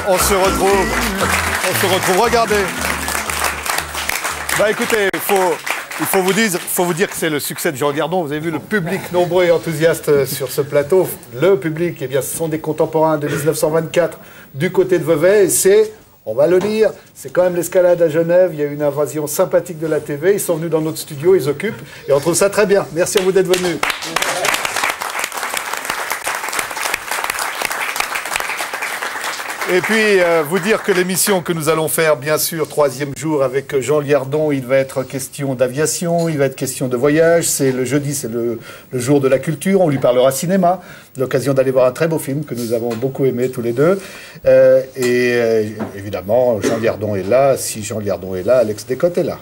On se retrouve. Regardez. Bah écoutez, il faut vous dire que c'est le succès de Jean Liardon. Vous avez vu le public nombreux et enthousiaste sur ce plateau. Le public, eh bien, ce sont des contemporains de 1924 du côté de Vevey. Et c'est, on va le dire, c'est quand même l'escalade à Genève. Il y a une invasion sympathique de la TV. Ils sont venus dans notre studio, ils occupent. Et on trouve ça très bien. Merci à vous d'être venus. Et puis, vous dire que l'émission que nous allons faire, bien sûr, 3e jour avec Jean Liardon, il va être question d'aviation, il va être question de voyage. C'est le jeudi, c'est le jour de la culture. On lui parlera cinéma, l'occasion d'aller voir un très beau film que nous avons beaucoup aimé tous les deux. Évidemment, Jean Liardon est là. Si Jean Liardon est là, Alex Descotes est là.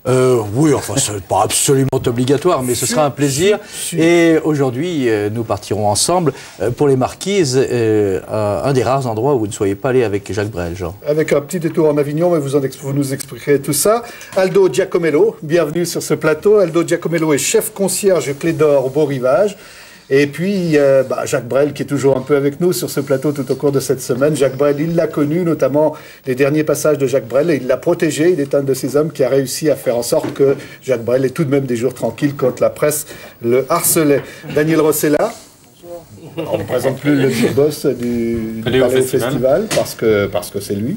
Avec un petit détour en Avignon, mais vous nous expliquerez tout ça. Aldo Giacomello, bienvenue sur ce plateau. Aldo Giacomello est chef concierge Clé d'Or au Beau Rivage. Et puis, Jacques Brel, qui est toujours un peu avec nous sur ce plateau tout au cours de cette semaine. Jacques Brel, il l'a connu, notamment les derniers passages de Jacques Brel, et il l'a protégé. Il est un de ces hommes qui a réussi à faire en sorte que Jacques Brel ait tout de même des jours tranquilles quand la presse le harcelait. Daniel Rossella. On ne présente plus le big boss du Paléo Festival parce que c'est lui.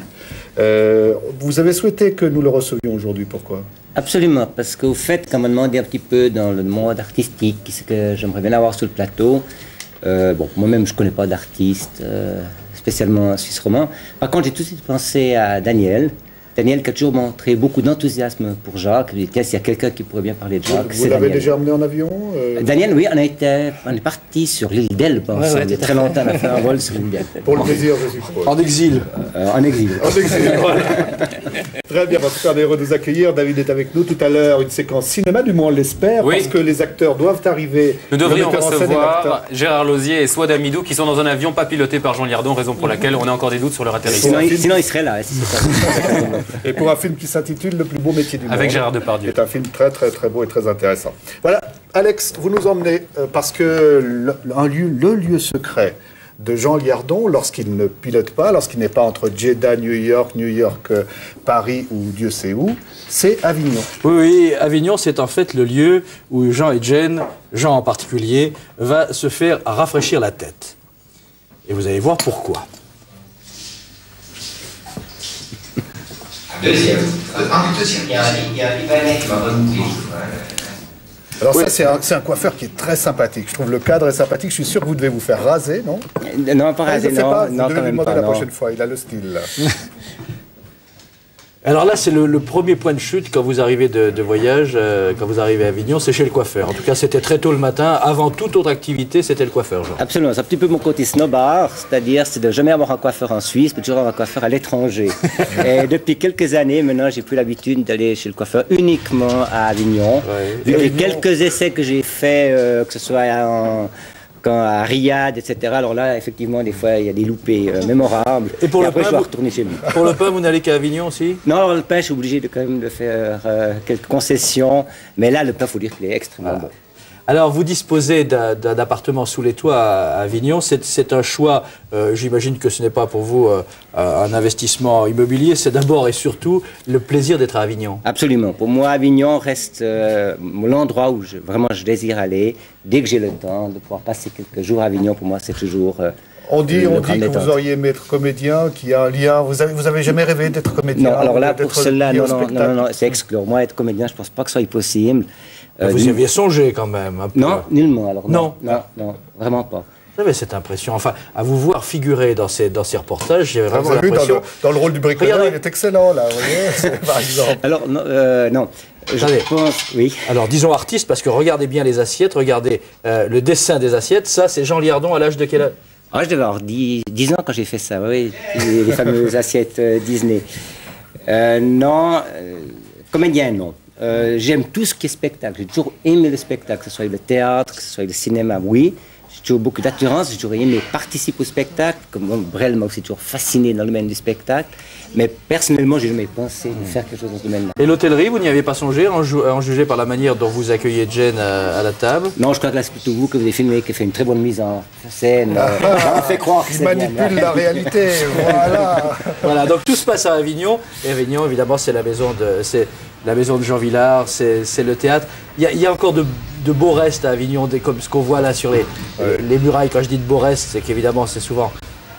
Vous avez souhaité que nous le recevions aujourd'hui, pourquoi ? Absolument, parce qu'au fait, quand on m'a demandé un petit peu dans le monde artistique, ce que j'aimerais bien avoir sur le plateau, moi-même je ne connais pas d'artiste, spécialement suisse romand. Par contre, j'ai tout de suite pensé à Daniel. Daniel qui a toujours montré beaucoup d'enthousiasme pour Jacques. Il dit, s'il y a quelqu'un qui pourrait bien parler de Jacques, vous l'avez déjà emmené en avion Daniel, oui, on est parti sur l'île d'Elbe, il y a très longtemps, on a fait un vol sur l'île d'Elbe. Pour le plaisir, je suppose. En exil. En exil. En exil, voilà. Très bien, parce qu'on est heureux de nous accueillir. David est avec nous. Tout à l'heure, une séquence cinéma, du moins on l'espère, parce que les acteurs doivent arriver. Nous devrions recevoir Gérard Lauzier et Souad Amidou qui sont dans un avion pas piloté par Jean Liardon, raison pour laquelle on a encore des doutes sur leur atterrissage. Sinon il serait là. Et pour un film qui s'intitule Le plus beau métier du monde. Avec Gérard Depardieu. C'est un film très très très beau et très intéressant. Voilà, Alex, vous nous emmenez parce que le lieu secret de Jean Liardon, lorsqu'il ne pilote pas, lorsqu'il n'est pas entre Jeddah, New York, Paris ou Dieu sait où, c'est Avignon. Oui, Avignon, c'est en fait le lieu où Jean et Jane, Jean en particulier, va se faire rafraîchir la tête. Et vous allez voir pourquoi. Deuxième. Deuxième. Il y a un Libanais qui m'a remonté. Alors ça, c'est un coiffeur qui est très sympathique. Je trouve le cadre est sympathique. Je suis sûr que vous devez vous faire raser, non? Non, pas raser, non. Vous devez lui demander la prochaine fois. Il a le style, là. Alors là, c'est le premier point de chute quand vous arrivez de voyage, quand vous arrivez à Avignon, c'est chez le coiffeur. En tout cas, c'était très tôt le matin. Avant toute autre activité, c'était le coiffeur, Jean. Absolument. C'est un petit peu mon côté snobard, c'est-à-dire c'est de jamais avoir un coiffeur en Suisse, mais toujours avoir un coiffeur à l'étranger. Et depuis quelques années, maintenant, j'ai pris l'habitude d'aller chez le coiffeur uniquement à Avignon. Vu les quelques essais que j'ai faits, que ce soit à Riyad, etc. Alors là, effectivement, des fois, il y a des loupés mémorables. Et pour le après, pain, je dois retourner chez lui. Pour le pain, vous n'allez qu'à Avignon aussi? Non, alors le pain, je suis obligé quand même de faire quelques concessions. Mais là, le pain, il faut dire qu'il est extrêmement bon. Alors, vous disposez d'un appartement sous les toits à Avignon. C'est un choix, j'imagine que ce n'est pas pour vous un investissement immobilier. C'est d'abord et surtout le plaisir d'être à Avignon. Absolument. Pour moi, Avignon reste l'endroit où vraiment je désire aller. Dès que j'ai le temps de pouvoir passer quelques jours à Avignon, pour moi, c'est toujours... On dit que vous auriez aimé être comédien, qu'il y a un lien. Vous avez jamais rêvé d'être comédien? Non, alors là, pour cela, non, c'est exclure. Moi, être comédien, je ne pense pas que ce soit possible. Vous y aviez songé quand même un peu. Non, nullement. Alors, non, vraiment pas. J'avais cette impression, enfin, à vous voir figurer dans ces reportages, j'ai vraiment l'impression... Dans le rôle du bricoleur, il est excellent, là, vous voyez, par exemple. Alors, non. Je pense, oui. Alors, disons artiste, parce que regardez bien les assiettes, regardez le dessin des assiettes. Ça, c'est Jean Liardon à l'âge de quel âge? Je devais avoir 10 ans quand j'ai fait ça, oui, les fameuses assiettes Disney. Non, comédien, non. J'aime tout ce qui est spectacle. J'ai toujours aimé le spectacle, que ce soit le théâtre, que ce soit le cinéma, oui. J'ai toujours beaucoup d'attirance, j'ai toujours aimé participer au spectacle, comme Brel m'a aussi toujours fasciné dans le domaine du spectacle. Mais personnellement, j'ai jamais pensé de faire quelque chose dans ce domaine-là. Et l'hôtellerie, vous n'y avez pas songé, en juger par la manière dont vous accueillez Jane à la table? Non, je crois que là, c'est plutôt vous que vous avez filmé, qui fait une très bonne mise en scène. On fait croire que Il c'est manipule la réalité, voilà. Voilà, donc tout se passe à Avignon. Et Avignon, évidemment, c'est la maison de Jean Vilar, c'est le théâtre. Il y a encore de beaux restes à Avignon, comme ce qu'on voit là sur les murailles. Quand je dis de beaux restes, c'est qu'évidemment, c'est souvent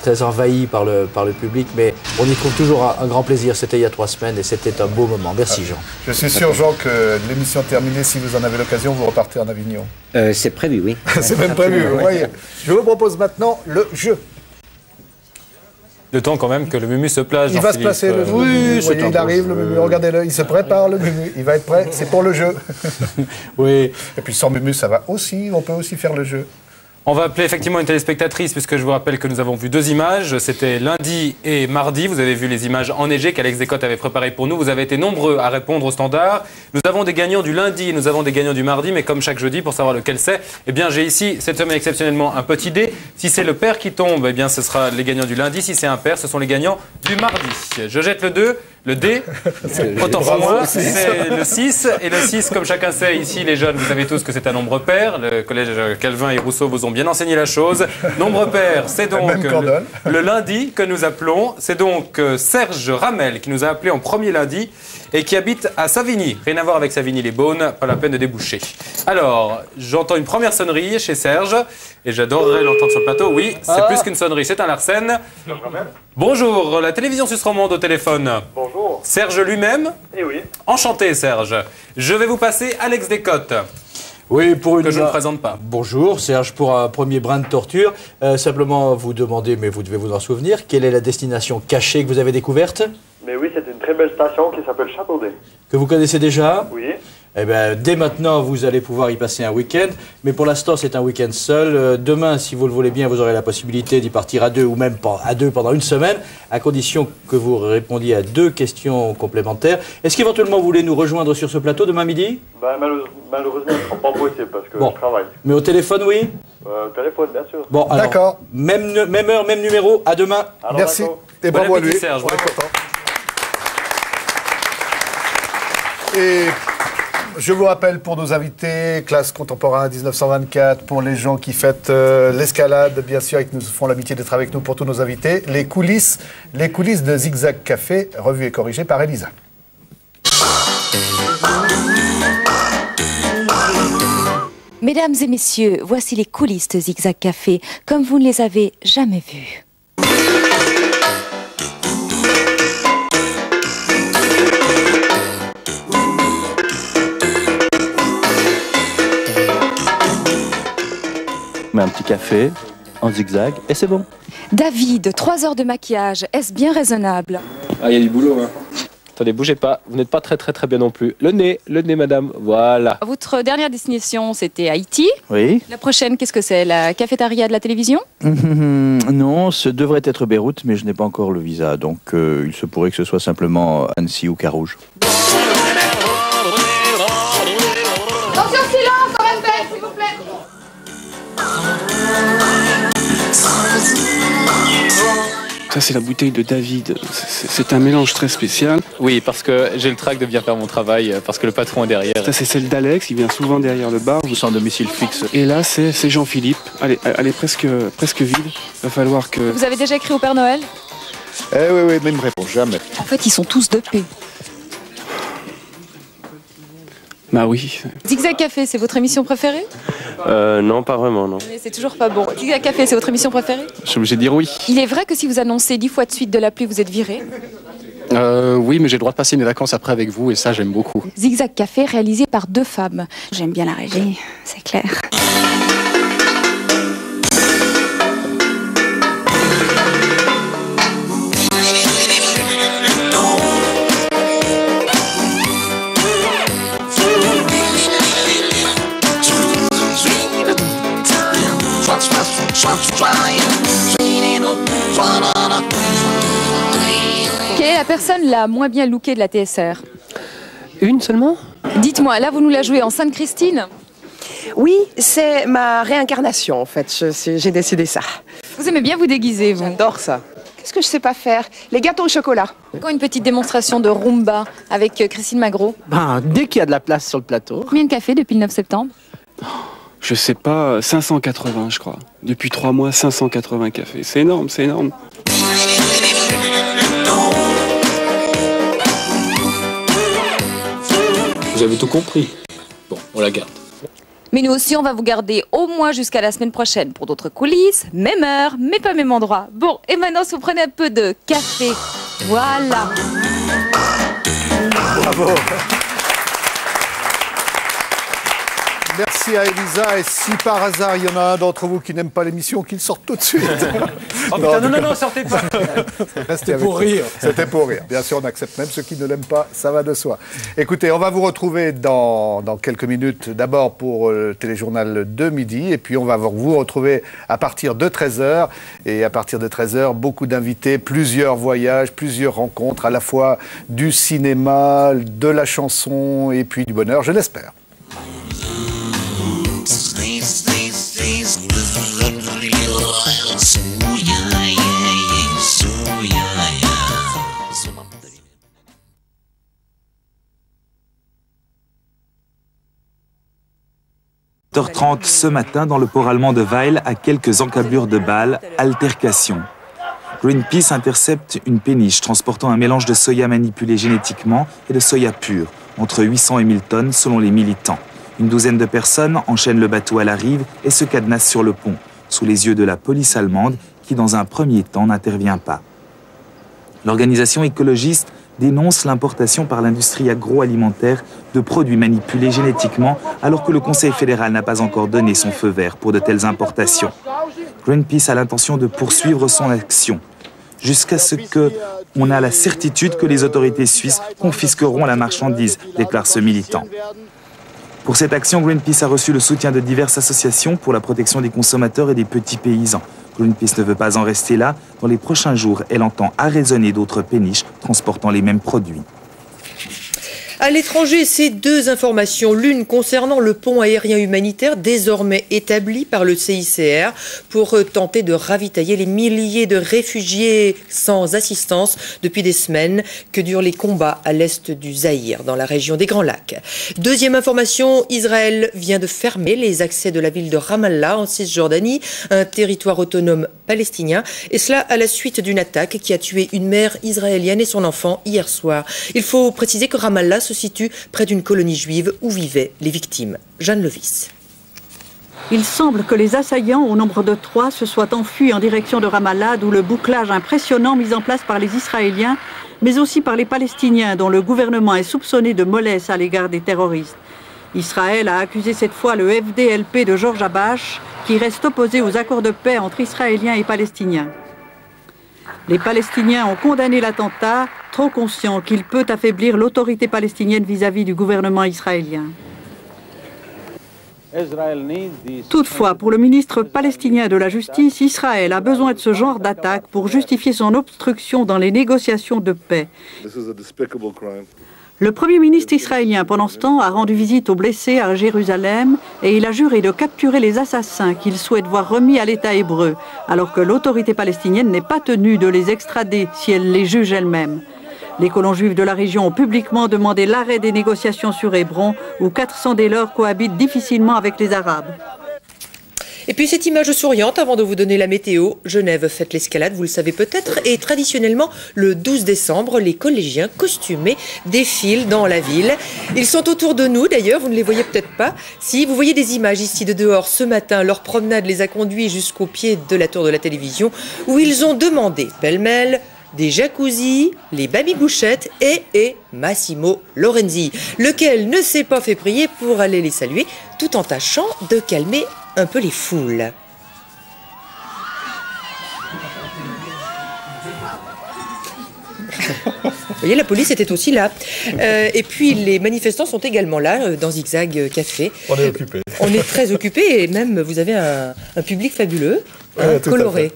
très envahi par le public, mais on y trouve toujours un grand plaisir. C'était il y a 3 semaines et c'était un beau moment. Merci Jean. Je suis sûr, Jean, que l'émission terminée, si vous en avez l'occasion, vous repartez en Avignon. C'est prévu, oui. C'est même prévu, vous voyez. Je vous propose maintenant le jeu. Le temps quand même que le Mumu se place. Il va se placer, le Mumu. Oui, Vous voyez, il arrive, le Mumu. Regardez-le, il se prépare, le Mumu. Il va être prêt, c'est pour le jeu. Oui. Et puis sans Mumu, ça va aussi, on peut aussi faire le jeu. On va appeler effectivement une téléspectatrice, puisque je vous rappelle que nous avons vu 2 images. C'était lundi et mardi. Vous avez vu les images enneigées qu'Alex Descotes avait préparées pour nous. Vous avez été nombreux à répondre au standard. Nous avons des gagnants du lundi et nous avons des gagnants du mardi. Mais comme chaque jeudi, pour savoir lequel c'est, eh bien, j'ai ici, cette semaine exceptionnellement, un petit dé. Si c'est le père qui tombe, eh bien, ce sera les gagnants du lundi. Si c'est un père, ce sont les gagnants du mardi. Je jette le 2. Le D, autant pour moi, c'est le 6. Et le 6, comme chacun sait, ici, les jeunes, vous savez tous que c'est un nombre pair. Le collège Calvin et Rousseau vous ont bien enseigné la chose. Nombre pair, c'est donc le lundi que nous appelons. C'est donc Serge Ramel qui nous a appelé en premier lundi et qui habite à Savigny. Rien à voir avec Savigny-les-Beaunes, pas la peine de déboucher. Alors, j'entends une première sonnerie chez Serge et j'adorerais l'entendre sur le plateau. Oui, c'est plus qu'une sonnerie, c'est un Larsen. Bonjour, la télévision Suisse romande au téléphone. Bonjour. Serge lui-même. Eh oui. Enchanté, Serge. Je vais vous passer Alex Descotes. Oui, pour une... Que je ne présente pas. Bonjour, Serge, pour un premier brin de torture. Simplement vous demander, mais vous devez vous en souvenir, quelle est la destination cachée que vous avez découverte? Mais oui, c'est une très belle station qui s'appelle Châteaudet. Que vous connaissez déjà? Oui. Eh bien, dès maintenant, vous allez pouvoir y passer un week-end. Mais pour l'instant, c'est un week-end seul. Demain, si vous le voulez bien, vous aurez la possibilité d'y partir à 2 ou même à 2 pendant une semaine, à condition que vous répondiez à 2 questions complémentaires. Est-ce qu'éventuellement, vous voulez nous rejoindre sur ce plateau demain midi? Ben, malheureusement, ce ne sera pas possible parce que je travaille. Mais au téléphone, oui? Téléphone, bien sûr. Bon, alors, d'accord. Même heure, même numéro. À demain. Alors, merci. Et Bon bravo à appétit, lui. Serge. On est content. Et je vous rappelle pour nos invités, classe contemporain 1924, pour les gens qui fêtent l'escalade, bien sûr, et qui nous font l'amitié d'être avec nous, pour tous nos invités, les coulisses de Zigzag Café, revues et corrigées par Elisa. Mesdames et messieurs, voici les coulisses de Zigzag Café, comme vous ne les avez jamais vues. Mais un petit café en zigzag et c'est bon. David, 3 heures de maquillage, est-ce bien raisonnable? Ah, il y a du boulot, hein. Attendez, bougez pas, vous n'êtes pas très bien non plus. Le nez, madame, voilà. Votre dernière destination, c'était Haïti. Oui. La prochaine, qu'est-ce que c'est? La cafétéria de la télévision? Non, ce devrait être Beyrouth, mais je n'ai pas encore le visa, donc il se pourrait que ce soit simplement Annecy ou Carouge. Attention, silence, on répète, s'il vous plaît. Ça, c'est la bouteille de David. C'est un mélange très spécial. Oui, parce que j'ai le trac de bien faire mon travail, parce que le patron est derrière. Ça, c'est celle d'Alex, il vient souvent derrière le bar. Sans domicile fixe. Et là, c'est Jean-Philippe. Elle est presque vide. Il va falloir que... Vous avez déjà écrit au Père Noël? Oui, mais il me répond jamais. En fait, ils sont tous dopés. Bah oui. Zigzag Café, c'est votre émission préférée? Non, pas vraiment, non. Mais c'est toujours pas bon. Zigzag Café, c'est votre émission préférée? Je suis obligé de dire oui. Il est vrai que si vous annoncez 10 fois de suite de la pluie, vous êtes viré? Oui, mais j'ai le droit de passer mes vacances après avec vous et ça, j'aime beaucoup. Zigzag Café, réalisé par 2 femmes. J'aime bien la régie, c'est clair. Quelle est la personne la moins bien lookée de la TSR? Une seulement? Dites-moi, là vous nous la jouez en Sainte-Christine? Oui, c'est ma réincarnation en fait, j'ai décidé ça. Vous aimez bien vous déguiser, vous? J'adore ça. Qu'est-ce que je sais pas faire? Les gâteaux au chocolat. Quand une petite démonstration de Rumba avec Christine Magro. Dès qu'il y a de la place sur le plateau. Combien de café depuis le 9 septembre? Je sais pas, 580 je crois. Depuis 3 mois, 580 cafés. C'est énorme, c'est énorme. Vous avez tout compris. Bon, on la garde. Mais nous aussi, on va vous garder au moins jusqu'à la semaine prochaine pour d'autres coulisses, même heure, mais pas même endroit. Bon, et maintenant, si vous prenez un peu de café, voilà. Bravo. Merci à Elisa. Et si par hasard il y en a un d'entre vous qui n'aime pas l'émission, qu'il sorte tout de suite. Oh putain, non, sortez pas. C'était pour rire. C'était pour rire. Bien sûr, on accepte même ceux qui ne l'aiment pas, ça va de soi. Écoutez, on va vous retrouver dans quelques minutes, d'abord pour le téléjournal de midi, et puis on va vous retrouver à partir de 13h. Et à partir de 13h, beaucoup d'invités, plusieurs voyages, plusieurs rencontres, à la fois du cinéma, de la chanson et puis du bonheur, je l'espère. h30 ce matin dans le port allemand de Weil, à quelques encablures de balles, altercation. Greenpeace intercepte une péniche transportant un mélange de soya manipulé génétiquement et de soya pur, entre 800 et 1000 tonnes selon les militants. Une douzaine de personnes enchaînent le bateau à la rive et se cadenassent sur le pont, sous les yeux de la police allemande qui, dans un premier temps, n'intervient pas. L'organisation écologiste dénonce l'importation par l'industrie agroalimentaire de produits manipulés génétiquement alors que le Conseil fédéral n'a pas encore donné son feu vert pour de telles importations. Greenpeace a l'intention de poursuivre son action jusqu'à ce qu'on ait la certitude que les autorités suisses confisqueront la marchandise, déclare ce militant. Pour cette action, Greenpeace a reçu le soutien de diverses associations pour la protection des consommateurs et des petits paysans. Greenpeace ne veut pas en rester là. Dans les prochains jours, elle entend arraisonner d'autres péniches transportant les mêmes produits. À l'étranger, ces deux informations, l'une concernant le pont aérien humanitaire désormais établi par le CICR pour tenter de ravitailler les milliers de réfugiés sans assistance depuis des semaines que durent les combats à l'est du Zaïre, dans la région des Grands Lacs. Deuxième information, Israël vient de fermer les accès de la ville de Ramallah en Cisjordanie, un territoire autonome palestinien, et cela à la suite d'une attaque qui a tué une mère israélienne et son enfant hier soir. Il faut préciser que Ramallah se situe près d'une colonie juive où vivaient les victimes. Jeanne Levis. Il semble que les assaillants, au nombre de 3, se soient enfuis en direction de Ramallah, d'où le bouclage impressionnant mis en place par les Israéliens, mais aussi par les Palestiniens, dont le gouvernement est soupçonné de mollesse à l'égard des terroristes. Israël a accusé cette fois le FDLP de Georges Habash, qui reste opposé aux accords de paix entre Israéliens et Palestiniens. Les Palestiniens ont condamné l'attentat, trop conscients qu'il peut affaiblir l'autorité palestinienne vis-à-vis du gouvernement israélien. Toutefois, pour le ministre palestinien de la Justice, Israël a besoin de ce genre d'attaque pour justifier son obstruction dans les négociations de paix. Le Premier ministre israélien, pendant ce temps, a rendu visite aux blessés à Jérusalem et il a juré de capturer les assassins qu'il souhaite voir remis à l'État hébreu, alors que l'autorité palestinienne n'est pas tenue de les extrader si elle les juge elle-même. Les colons juifs de la région ont publiquement demandé l'arrêt des négociations sur Hébron, où 400 des leurs cohabitent difficilement avec les Arabes. Et puis cette image souriante avant de vous donner la météo. Genève fête l'escalade, vous le savez peut-être, et traditionnellement, le 12 décembre, les collégiens costumés défilent dans la ville. Ils sont autour de nous d'ailleurs, vous ne les voyez peut-être pas. Si vous voyez des images ici de dehors ce matin, leur promenade les a conduits jusqu'au pied de la tour de la télévision, où ils ont demandé pêle-mêle des jacuzzis, les babybouchettes et Massimo Lorenzi, lequel ne s'est pas fait prier pour aller les saluer, tout en tâchant de calmer un peu les foules. Vous voyez, la police était aussi là. Et puis, les manifestants sont également là, dans Zigzag Café. On est occupés. On est très occupés et même, vous avez un public fabuleux. coloré.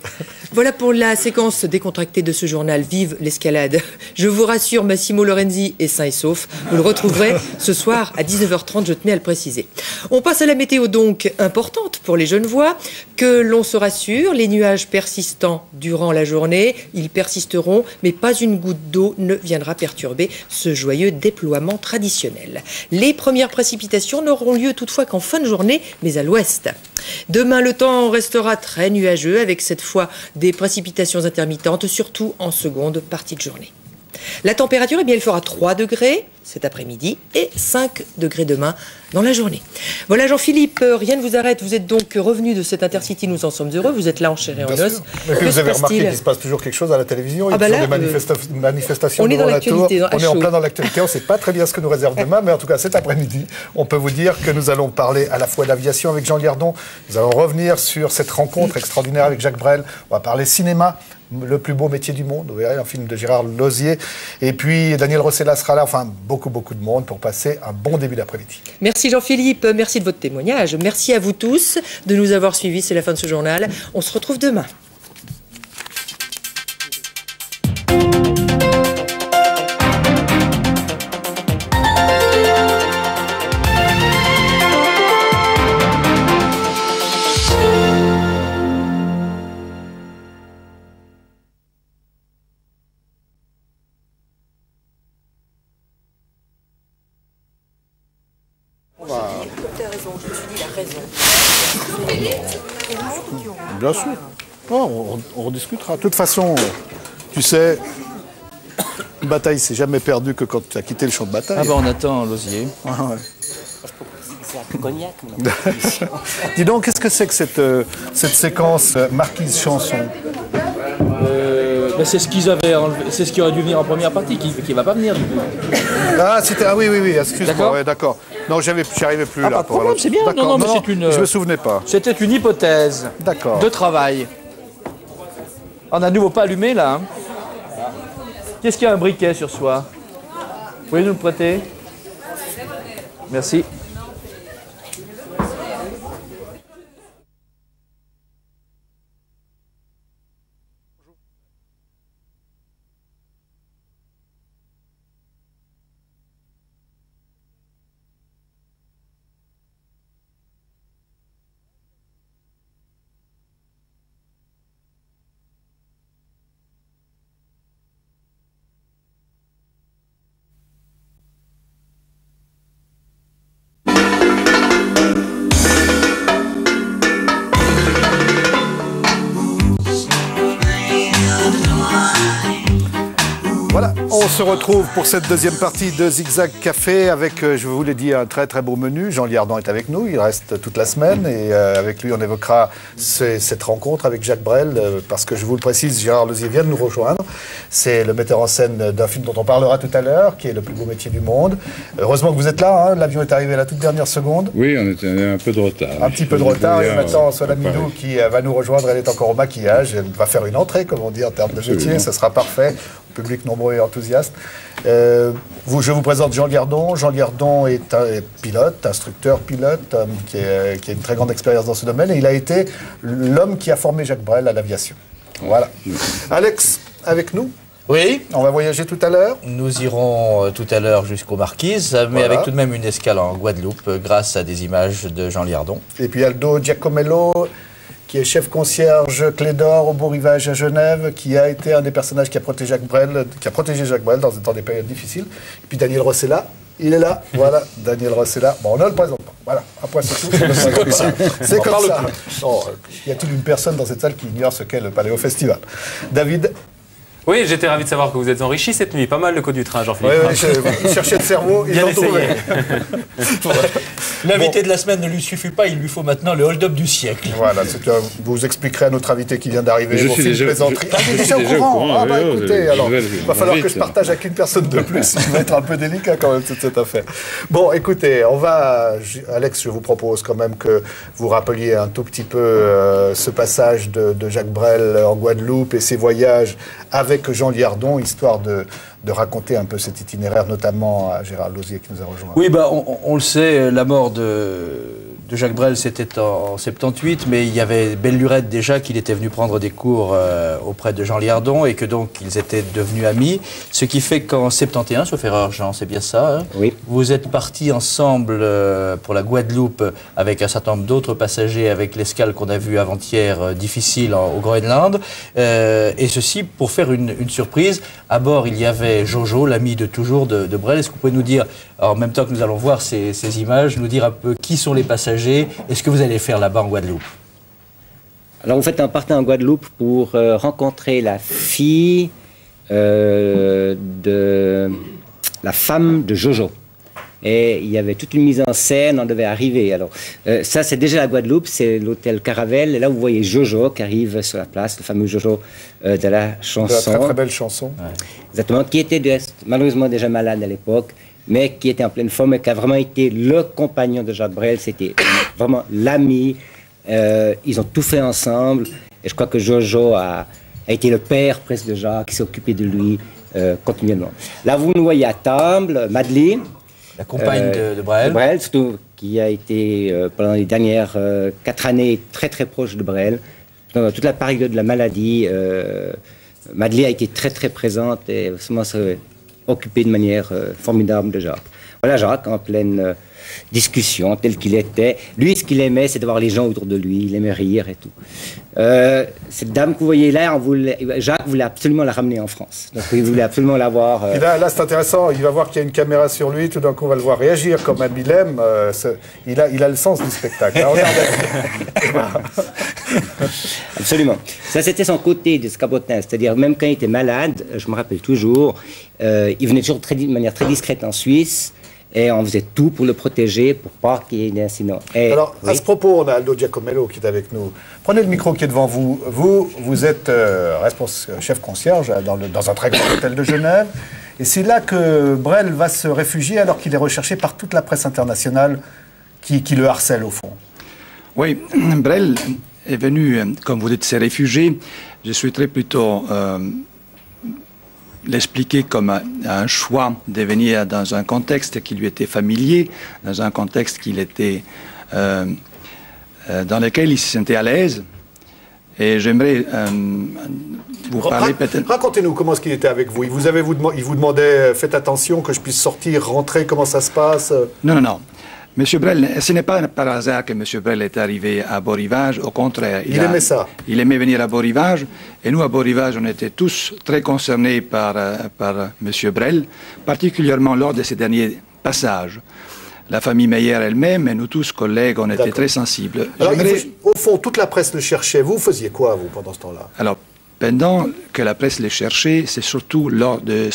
Voilà pour la séquence décontractée de ce journal. Vive l'escalade. Je vous rassure, Massimo Lorenzi est sain et sauf. Vous le retrouverez ce soir à 19h30, je tenais à le préciser. On passe à la météo donc importante pour les Genevois. Que l'on se rassure, les nuages persistants durant la journée, ils persisteront, mais pas une goutte d'eau ne viendra perturber ce joyeux déploiement traditionnel. Les premières précipitations n'auront lieu toutefois qu'en fin de journée, mais à l'ouest. Demain, le temps restera très nuageux, avec cette fois des précipitations intermittentes, surtout en seconde partie de journée. La température, eh bien, elle fera 3 degrés cet après-midi et 5 degrés demain dans la journée. Voilà Jean-Philippe, rien ne vous arrête. Vous êtes donc revenu de cet Intercity, nous en sommes heureux. Vous êtes là en chair et en os. Mais puis vous avez remarqué qu'il se passe toujours quelque chose à la télévision. Il y a toujours des manifestations on est dans l'actualité. On est en plein dans l'actualité. On ne sait pas très bien ce que nous réserve demain, mais en tout cas cet après-midi, on peut vous dire que nous allons parler à la fois d'aviation avec Jean Liardon. Nous allons revenir sur cette rencontre extraordinaire avec Jacques Brel. On va parler cinéma. Le plus beau métier du monde, vous verrez, un film de Gérard Lauzier. Et puis Daniel Rossella sera là, enfin beaucoup de monde pour passer un bon début d'après-midi. Merci Jean-Philippe, merci de votre témoignage. Merci à vous tous de nous avoir suivis, c'est la fin de ce journal. On se retrouve demain. Bien sûr. Oh, on rediscutera. De toute façon, tu sais, une bataille, c'est jamais perdu que quand tu as quitté le champ de bataille. Ah ben on attend Lauzier. Ah, ouais. Dis donc, qu'est-ce que c'est que cette séquence Marquise chanson? C'est ce qu'ils avaient enlevé, c'est ce qui aurait dû venir en première partie, qui ne va pas venir du coup. Ah oui, excuse-moi, ouais, d'accord. Non, j'y arrivais plus là. Pas de problème, c'est bien. Non, mais c'est une. Je me souvenais pas. C'était une hypothèse de travail. On n'a à nouveau pas allumé là. Hein. Qu'est-ce qu'il y a un briquet sur soi? Vous pouvez nous le prêter? Merci. Voilà, on se retrouve pour cette deuxième partie de Zigzag Café avec, je vous l'ai dit, un très très beau menu. Jean Liardon est avec nous, il reste toute la semaine et avec lui on évoquera cette rencontre avec Jacques Brel parce que je vous le précise, Gérard Lauzier vient de nous rejoindre. C'est le metteur en scène d'un film dont on parlera tout à l'heure, qui est Le plus beau métier du monde. Heureusement que vous êtes là, hein, l'avion est arrivé à la toute dernière seconde. Oui, on était un peu de retard. Un petit peu de retard et maintenant Sola Milou qui va nous rejoindre, elle est encore au maquillage, elle va faire une entrée comme on dit en termes de métier, ça sera parfait. Public nombreux et enthousiaste. Je vous présente Jean Liardon. Jean Liardon est un pilote, instructeur pilote, qui a une très grande expérience dans ce domaine et il a été l'homme qui a formé Jacques Brel à l'aviation. Voilà. Alex, avec nous? Oui. On va voyager tout à l'heure? Nous irons tout à l'heure jusqu'aux Marquises, mais avec tout de même une escale en Guadeloupe grâce à des images de Jean Liardon. Et puis Aldo Giacomello, qui est chef concierge Clé d'Or au Beau Rivage à Genève, qui a été un des personnages qui a protégé Jacques Brel dans des périodes difficiles. Et puis Daniel Rossella, il est là, voilà, Daniel Rossella. Bon, on ne le présente pas, voilà, après c'est tout, c'est comme ça. Oh, y a-t-il une personne dans cette salle qui ignore ce qu'est le Paléo Festival? David? Oui, j'étais ravi de savoir que vous êtes enrichi cette nuit. Pas mal le code du train, Jean-Philippe. Oui, je cherchais le cerveau, ils l'ont trouvé. L'invité de la semaine ne lui suffit pas, il lui faut maintenant le hold-up du siècle. Voilà, vous expliquerez à notre invité qui vient d'arriver. Je suis déjà au courant. Ah bah écoutez, alors il va falloir que je partage avec une personne de plus. Ça va être un peu délicat quand même toute cette affaire. Bon, écoutez, Alex, je vous propose quand même que vous rappeliez un tout petit peu ce passage de Jacques Brel en Guadeloupe et ses voyages avec Jean Liardon, histoire de raconter un peu cet itinéraire, notamment à Gérard Lauzier qui nous a rejoint. Oui, on le sait, la mort de de Jacques Brel, c'était en 78, mais il y avait belle lurette déjà qu'il était venu prendre des cours auprès de Jean Liardon et que donc ils étaient devenus amis. Ce qui fait qu'en 71, sauf erreur Jean, c'est bien ça, hein, oui. Vous êtes partis ensemble pour la Guadeloupe avec un certain nombre d'autres passagers, avec l'escale qu'on a vue avant-hier difficile au Groenland, et ceci pour faire une surprise. À bord, il y avait Jojo, l'ami de toujours de Brel. Est-ce que vous pouvez nous dire, en même temps que nous allons voir ces images, nous dire un peu qui sont les passagers et ce que vous allez faire là-bas en Guadeloupe? Alors, en fait, on partait en Guadeloupe pour rencontrer la fille de la femme de Jojo. Et il y avait toute une mise en scène, on devait arriver. Alors, ça, c'est déjà la Guadeloupe, c'est l'hôtel Caravelle. Et là, vous voyez Jojo qui arrive sur la place, le fameux Jojo de la chanson. De la très, très belle chanson. Ouais. Exactement, qui était malheureusement déjà malade à l'époque, mais qui était en pleine forme et qui a vraiment été le compagnon de Jacques Brel. C'était vraiment l'ami. Ils ont tout fait ensemble. Et je crois que Jojo a été le père presque de Jacques, qui s'est occupé de lui continuellement. Là, vous nous voyez à table, Madeleine. La compagne de Brel. Brel, surtout, qui a été, pendant les dernières 4 années, très très proche de Brel. Dans toute la période de la maladie, Madeleine a été très très présente et vraiment s'est occupée de manière formidable de Jacques. Voilà Jacques, en pleine discussion, tel qu'il était. Lui, ce qu'il aimait, c'est de voir les gens autour de lui. Il aimait rire et tout. Cette dame que vous voyez là, Jacques voulait absolument la ramener en France. Donc, il voulait absolument la voir. Et là, c'est intéressant. Il va voir qu'il y a une caméra sur lui. Tout d'un coup, on va le voir réagir comme un Bilem. Il a le sens du spectacle. Alors, absolument. Ça, c'était son côté de scabotin. C'est-à-dire, même quand il était malade, je me rappelle toujours, il venait toujours de manière très discrète en Suisse. Et on faisait tout pour le protéger, pour pas qu'il y ait d'incident. Alors, oui. À ce propos, on a Aldo Giacomello qui est avec nous. Prenez le micro qui est devant vous. Vous êtes chef concierge dans un très grand hôtel de Genève. Et c'est là que Brel va se réfugier alors qu'il est recherché par toute la presse internationale qui le harcèle au fond. Oui, Brel est venu, comme vous dites, se réfugier. Je souhaiterais plutôt l'expliquer comme un choix de venir dans un contexte qui lui était familier, dans un contexte dans lequel il se sentait à l'aise. Et j'aimerais vous parler peut-être... Racontez-nous comment est-ce qu'il était avec vous. Il vous demandait, faites attention que je puisse sortir, rentrer, comment ça se passe? Non. Monsieur Brel, ce n'est pas par hasard que Monsieur Brel est arrivé à Beau-Rivage. Au contraire, il aimait ça. Il aimait venir à Beau-Rivage. Et nous, à Beau-Rivage, on était tous très concernés par Monsieur Brel, particulièrement lors de ses derniers passages. La famille Meyer elle-même et nous tous, collègues, on était très sensibles. Alors, au fond, toute la presse le cherchait. Vous faisiez quoi, vous, pendant ce temps-là? Alors, pendant que la presse le cherchait, c'est surtout lors de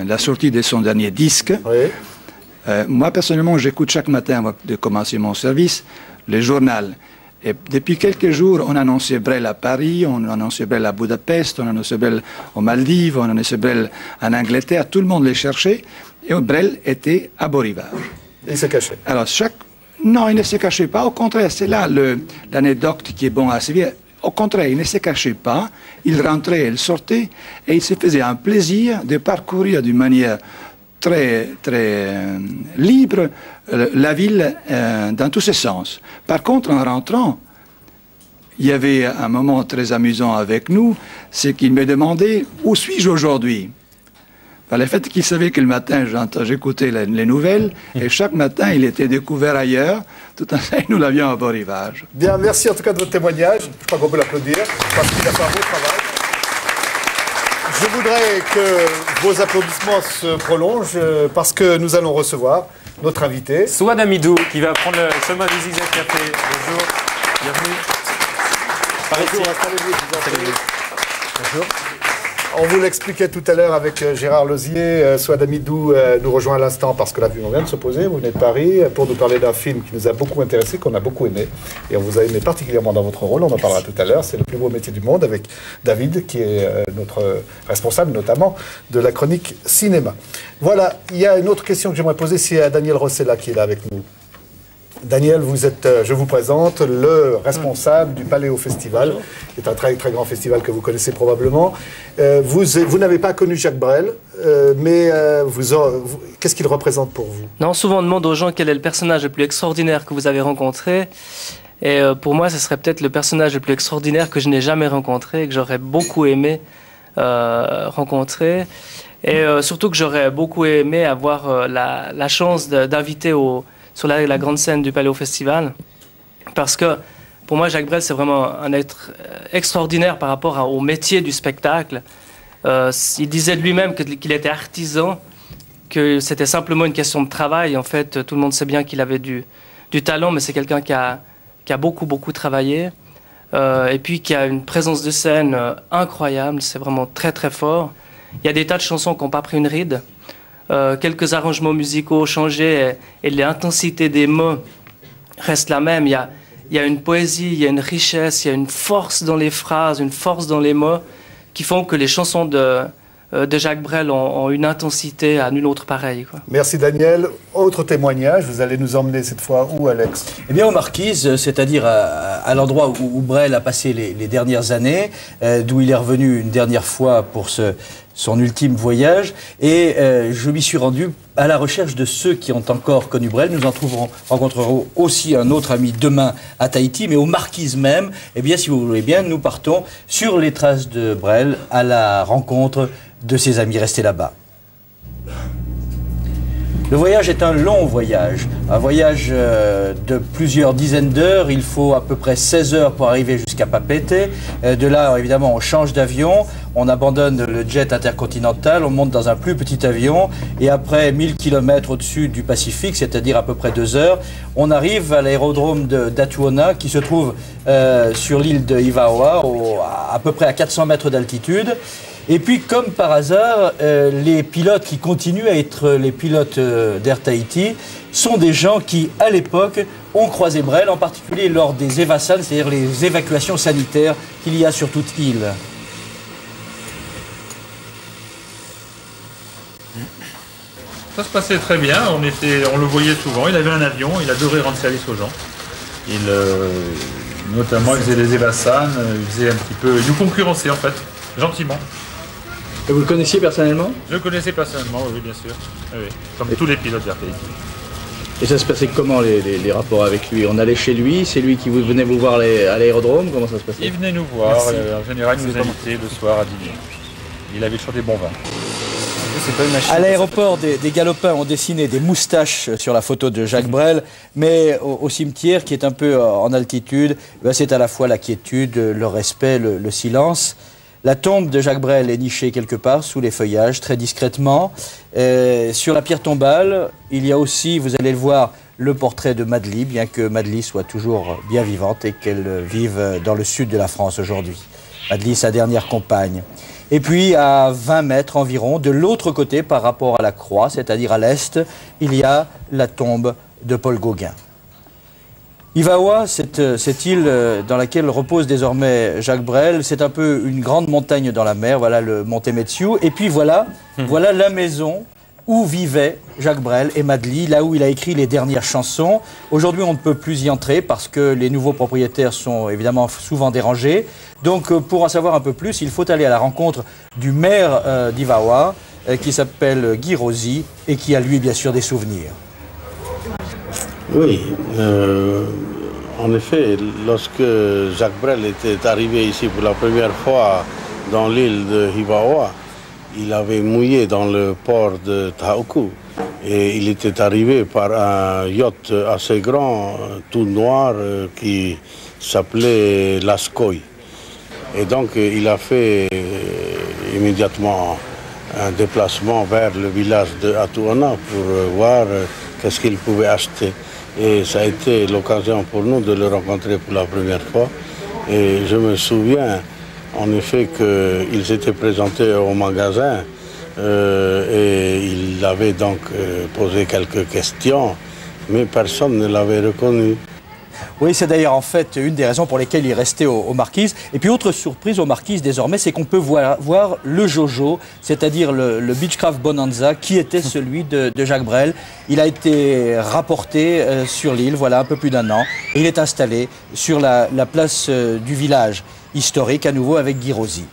la sortie de son dernier disque. Oui. Moi, personnellement, j'écoute chaque matin, avant de commencer mon service, le journal. Et depuis quelques jours, on annonçait Brel à Paris, on annonçait Brel à Budapest, on annonçait Brel aux Maldives, on annonçait Brel en Angleterre. Tout le monde les cherchait. Et Brel était à Beau-Rivage. Il se cachait. Alors, non, il ne se cachait pas. Au contraire, c'est là l'anecdote qui est bon à suivre. Au contraire, il ne se cachait pas. Il rentrait, il sortait. Et il se faisait un plaisir de parcourir d'une manière très, très libre la ville dans tous ses sens. Par contre, en rentrant, il y avait un moment très amusant avec nous, c'est qu'il me demandait « Où suis-je aujourd'hui ?» Par le fait qu'il savait que le matin, j'écoutais les nouvelles, et chaque matin, il était découvert ailleurs, tout en sachant que nous l'avions à Beau-Rivage. Bien, merci en tout cas de votre témoignage. Je crois qu'on peut l'applaudir, parce qu'il a fait un beau travail. Je voudrais que vos applaudissements se prolongent parce que nous allons recevoir notre invité. Souad Amidou, qui va prendre le chemin du Zigzag Café. Bonjour, bienvenue. Bonjour, installez-vous, je vous en prie. Bonjour. On vous l'expliquait tout à l'heure avec Gérard Lozier. Souad Amidou nous rejoint à l'instant parce que l'avion vient de se poser. Vous venez de Paris pour nous parler d'un film qui nous a beaucoup intéressé, qu'on a beaucoup aimé. Et on vous a aimé particulièrement dans votre rôle. On en parlera tout à l'heure. C'est Le plus beau métier du monde avec David, qui est notre responsable notamment de la chronique cinéma. Voilà, il y a une autre question que j'aimerais poser. C'est à Daniel Rossella qui est là avec nous. Daniel, je vous présente le responsable du Paléo Festival, qui est un très, très grand festival que vous connaissez probablement. Vous n'avez pas connu Jacques Brel, mais qu'est-ce qu'il représente pour vous? Non, souvent on demande aux gens quel est le personnage le plus extraordinaire que vous avez rencontré. Et pour moi, ce serait peut-être le personnage le plus extraordinaire que je n'ai jamais rencontré et que j'aurais beaucoup aimé rencontrer. Et surtout que j'aurais beaucoup aimé avoir la chance d'inviter sur la grande scène du Paléo Festival. Parce que pour moi, Jacques Brel, c'est vraiment un être extraordinaire par rapport au métier du spectacle. Il disait de lui-même qu'il était artisan, que c'était simplement une question de travail. En fait, tout le monde sait bien qu'il avait du talent, mais c'est quelqu'un qui a beaucoup travaillé. Et puis qui a une présence de scène incroyable, c'est vraiment très très fort. Il y a des tas de chansons qui n'ont pas pris une ride. Quelques arrangements musicaux ont changé et l'intensité des mots reste la même. Il y a une poésie, il y a une richesse, il y a une force dans les phrases, une force dans les mots qui font que les chansons de Jacques Brel ont une intensité à nul autre pareil, quoi. Merci Daniel. Autre témoignage, vous allez nous emmener cette fois où, Alex? Eh bien aux Marquises, c'est-à-dire à l'endroit où Brel a passé les dernières années, d'où il est revenu une dernière fois pour son ultime voyage, et je m'y suis rendu à la recherche de ceux qui ont encore connu Brel. Nous rencontrerons aussi un autre ami demain à Tahiti, mais aux Marquises même, eh bien, si vous voulez bien, nous partons sur les traces de Brel à la rencontre de ses amis restés là-bas. Le voyage est un long voyage, un voyage de plusieurs dizaines d'heures. Il faut à peu près 16 heures pour arriver jusqu'à Papeete. De là, évidemment, on change d'avion, on abandonne le jet intercontinental, on monte dans un plus petit avion et après 1000 km au-dessus du Pacifique, c'est-à-dire à peu près 2 heures, on arrive à l'aérodrome d'Atuona qui se trouve sur l'île de Ivaoa, à peu près à 400 mètres d'altitude. Et puis, comme par hasard, les pilotes qui continuent à être les pilotes d'Air Tahiti sont des gens qui, à l'époque, ont croisé Brel, en particulier lors des EVASAN, c'est-à-dire les évacuations sanitaires qu'il y a sur toute île. Ça se passait très bien, on le voyait souvent, il avait un avion, il adorait rendre service aux gens. Notamment, il faisait des EVASAN, il nous concurrençait en fait, gentiment. Et vous le connaissiez personnellement? Je le connaissais personnellement, oui, bien sûr. Oui, comme tous les pilotes d'Air Tahiti. Et ça se passait comment les rapports avec lui? On allait chez lui, c'est lui qui venait vous voir à l'aérodrome? Comment ça se passait? Il venait nous voir, en général il nous invitait le soir à dîner. Il avait toujours des bons vins. À l'aéroport, des galopins ont dessiné des moustaches sur la photo de Jacques Brel, mais au cimetière, qui est un peu en altitude, c'est à la fois la quiétude, le respect, le silence. La tombe de Jacques Brel est nichée quelque part sous les feuillages, très discrètement. Sur la pierre tombale, il y a aussi, vous allez le voir, le portrait de Madly, bien que Madly soit toujours bien vivante et qu'elle vive dans le sud de la France aujourd'hui. Madly, sa dernière compagne. Et puis, à 20 mètres environ, de l'autre côté, par rapport à la croix, c'est-à-dire à l'est, il y a la tombe de Paul Gauguin. Ivaoa, cette île dans laquelle repose désormais Jacques Brel, c'est un peu une grande montagne dans la mer, voilà le Monte Metsiu. Et puis voilà la maison où vivaient Jacques Brel et Madly, là où il a écrit les dernières chansons. Aujourd'hui, on ne peut plus y entrer parce que les nouveaux propriétaires sont évidemment souvent dérangés. Donc, pour en savoir un peu plus, il faut aller à la rencontre du maire d'Ivaoa, qui s'appelle Guy Rosy, et qui a, lui, bien sûr, des souvenirs. Oui, en effet, lorsque Jacques Brel était arrivé ici pour la première fois dans l'île de Ivaoa, il avait mouillé dans le port de Tahoku et il était arrivé par un yacht assez grand, tout noir, qui s'appelait Lascaux. Et donc il a fait immédiatement un déplacement vers le village de Atuana pour voir qu'est-ce qu'il pouvait acheter. Et ça a été l'occasion pour nous de le rencontrer pour la première fois. Et je me souviens en effet qu'ils étaient présentés au magasin et il avait donc posé quelques questions, mais personne ne l'avait reconnu. Oui, c'est d'ailleurs en fait une des raisons pour lesquelles il est resté aux Marquises. Et puis autre surprise aux Marquises désormais, c'est qu'on peut voir le Jojo, c'est-à-dire le Beechcraft Bonanza, qui était celui de Jacques Brel. Il a été rapporté sur l'île, voilà, un peu plus d'1 an. Et il est installé sur la place du village historique, à nouveau avec Guy Rosy.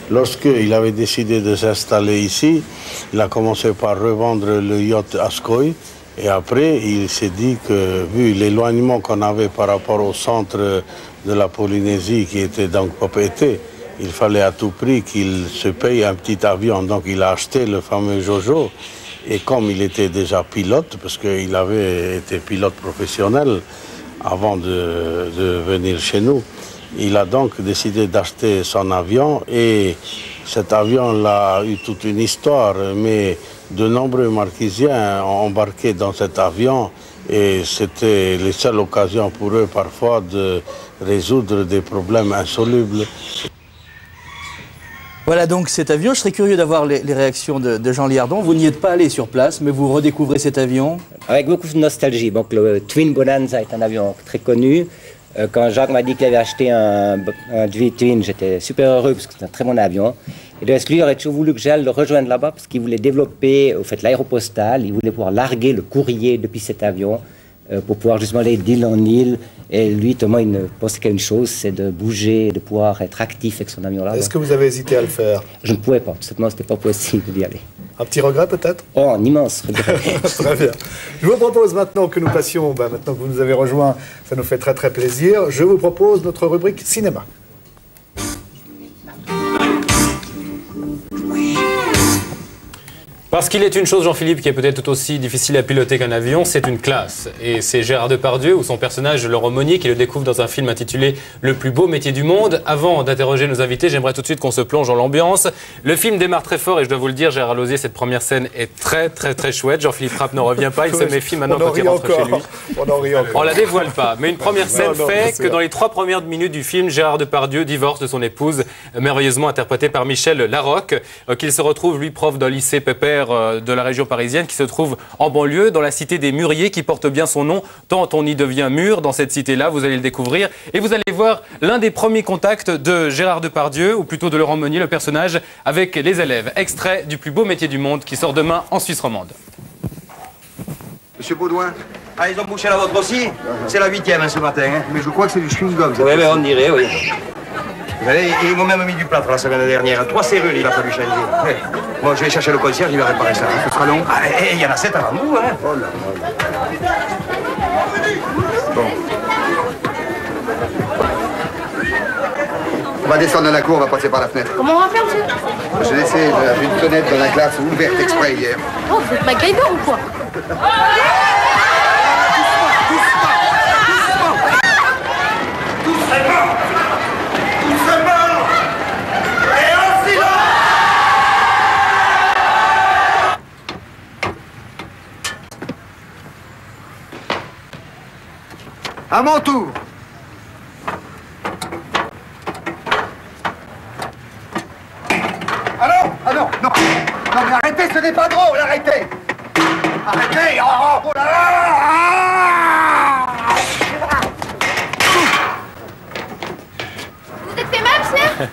Lorsqu'il avait décidé de s'installer ici, il a commencé par revendre le yacht Ascoy. Et après, il s'est dit que, vu l'éloignement qu'on avait par rapport au centre de la Polynésie, qui était donc propriété, il fallait à tout prix qu'il se paye un petit avion. Donc il a acheté le fameux Jojo. Et comme il était déjà pilote, parce qu'il avait été pilote professionnel avant de venir chez nous, il a donc décidé d'acheter son avion. Et cet avion-là a eu toute une histoire, mais de nombreux Marquisiens ont embarqué dans cet avion et c'était les seules occasions pour eux parfois de résoudre des problèmes insolubles. Voilà donc cet avion. Je serais curieux d'avoir les réactions de Jean Liardon. Vous n'y êtes pas allé sur place, mais vous redécouvrez cet avion. Avec beaucoup de nostalgie. Donc le Twin Bonanza est un avion très connu. Quand Jacques m'a dit qu'il avait acheté un Twin, j'étais super heureux parce que c'est un très bon avion. Et de reste, lui aurait toujours voulu que j'aille le rejoindre là-bas parce qu'il voulait développer l'aéropostale. Il voulait pouvoir larguer le courrier depuis cet avion pour pouvoir justement aller d'île en île. Et lui, Thomas, il ne pensait qu'à une chose, c'est de bouger, de pouvoir être actif avec son avion-là. Est-ce que vous avez hésité à le faire? Je ne pouvais pas, tout simplement, ce n'était pas possible d'y aller. Un petit regret peut-être? Oh, un immense regret. Très bien. Je vous propose maintenant que nous passions, maintenant que vous nous avez rejoints, ça nous fait très très plaisir, je vous propose notre rubrique cinéma. Parce qu'il est une chose, Jean-Philippe, qui est peut-être tout aussi difficile à piloter qu'un avion, c'est une classe. Et c'est Gérard Depardieu, ou son personnage Laurent Monnier, qui le découvre dans un film intitulé « Le plus beau métier du monde ». Avant d'interroger nos invités, j'aimerais tout de suite qu'on se plonge dans l'ambiance. Le film démarre très fort, et je dois vous le dire, Gérard Lauzier, cette première scène est très très très chouette. Jean-Philippe Rapp n'en revient pas, il se méfie maintenant quand il rentre chez lui. On en rit encore. On la dévoile pas, mais une première scène fait que dans les 3 premières minutes du film, Gérard Depardieu divorce de son épouse, merveilleusement interprétée par Michel Larocque, qu'il se retrouve, lui, prof d'un lycée pépère de la région parisienne, qui se trouve en banlieue, dans la cité des Mûriers, qui porte bien son nom, tant on y devient mûr dans cette cité-là, vous allez le découvrir. Et vous allez voir l'un des premiers contacts de Gérard Depardieu, ou plutôt de Laurent Monnier, le personnage, avec les élèves. Extrait du plus beau métier du monde, qui sort demain en Suisse romande. Monsieur Baudouin. Ah, ils ont bouché la vôtre aussi? C'est la 8e ce matin. Hein. Mais je crois que c'est du chewing-gum. Oui, mais on dirait, oui. Vous savez, ils m'ont même mis du plâtre la semaine dernière. 3 serrures, il a fallu changer. Oui. Bon, je vais chercher le concierge, il va réparer ça. Ce sera long. Ah, et il y en a 7 avant nous, hein. Oh là, oh là. Bon. On va descendre dans la cour, on va passer par la fenêtre. Comment on va faire, monsieur? J'ai laissé une fenêtre dans la classe ouverte exprès hier. Oh, vous êtes MacGyver ou quoi? À mon tour. Alors? Ah non, non. Non, mais arrêtez, ce n'est pas drôle, arrêtez. Arrêtez. Oh là là. Vous êtes fait mal, monsieur?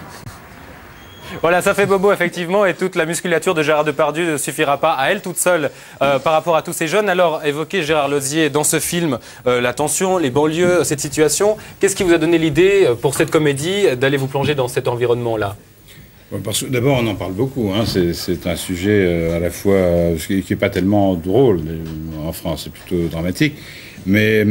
Voilà, ça fait bobo effectivement, et toute la musculature de Gérard Depardieu ne suffira pas à elle toute seule par rapport à tous ces jeunes. Alors, évoquez Gérard Lauzier dans ce film, la tension, les banlieues, cette situation. Qu'est-ce qui vous a donné l'idée pour cette comédie d'aller vous plonger dans cet environnement-là? D'abord, on en parle beaucoup. Hein. C'est un sujet à la fois qui n'est pas tellement drôle en France, c'est plutôt dramatique. Mais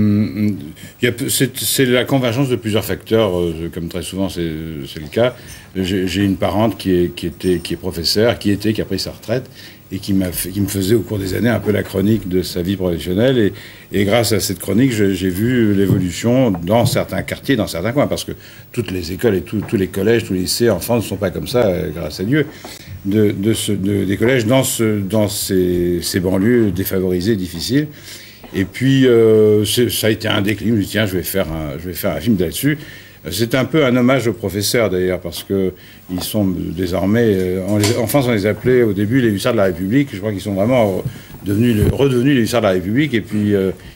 c'est la convergence de plusieurs facteurs, comme très souvent c'est le cas. J'ai une parente qui est professeure, qui a pris sa retraite et qui me faisait au cours des années un peu la chronique de sa vie professionnelle. Et grâce à cette chronique, j'ai vu l'évolution dans certains quartiers, dans certains coins, parce que toutes les écoles et tous les collèges, tous les lycées en France ne sont pas comme ça, grâce à Dieu. Des collèges dans ces banlieues défavorisées, difficiles. Et puis, ça a été un déclic. Je me suis dit, tiens, je vais faire un film là-dessus. C'est un peu un hommage aux professeurs, d'ailleurs, parce qu'ils sont désormais... en France, on les appelait au début les hussards de la République. Je crois qu'ils sont vraiment redevenus les hussards de la République, et puis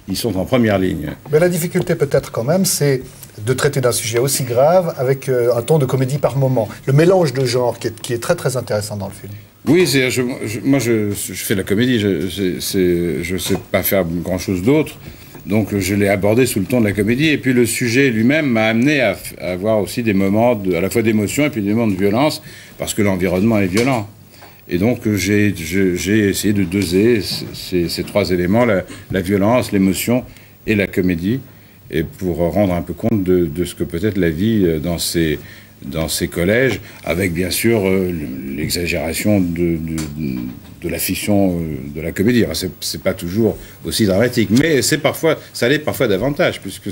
ils sont en première ligne. Mais la difficulté peut-être quand même, c'est de traiter d'un sujet aussi grave avec un ton de comédie par moment. Le mélange de genres qui est très très intéressant dans le film. Oui, moi je fais de la comédie, je ne sais pas faire grand-chose d'autre, donc je l'ai abordé sous le ton de la comédie, et puis le sujet lui-même m'a amené à avoir aussi des moments à la fois d'émotion et puis des moments de violence, parce que l'environnement est violent. Et donc j'ai essayé de doser ces trois éléments, la violence, l'émotion et la comédie, et pour rendre un peu compte de ce que peut être la vie dans ces collèges, avec bien sûr l'exagération de la fiction de la comédie. C'est pas toujours aussi dramatique, mais ça l'est parfois davantage, puisque